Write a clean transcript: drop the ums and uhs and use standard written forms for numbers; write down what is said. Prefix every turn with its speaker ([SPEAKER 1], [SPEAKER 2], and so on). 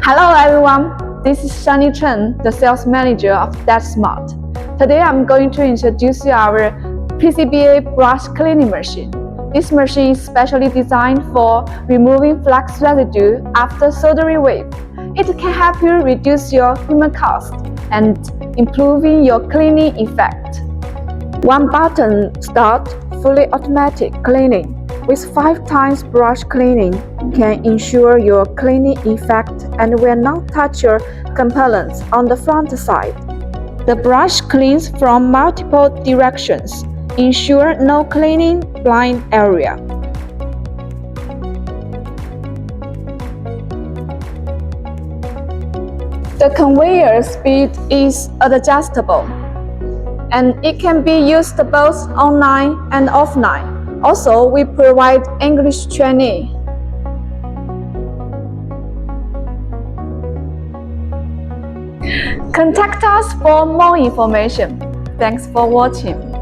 [SPEAKER 1] Hello everyone, this is Shani Chen, the sales manager of DEZ-C758. Today I'm going to introduce you our PCBA brush cleaning machine. This machine is specially designed for removing flux residue after soldering wave. It can help you reduce your human cost and improving your cleaning effect. One button start fully automatic cleaning with 5 times brush cleaning can ensure your cleaning effect and will not touch your components on the front side. The brush cleans from multiple directions, ensure no cleaning blind area. The conveyor speed is adjustable, and it can be used both online and offline. Also, we provide English training. Contact us for more information. Thanks for watching.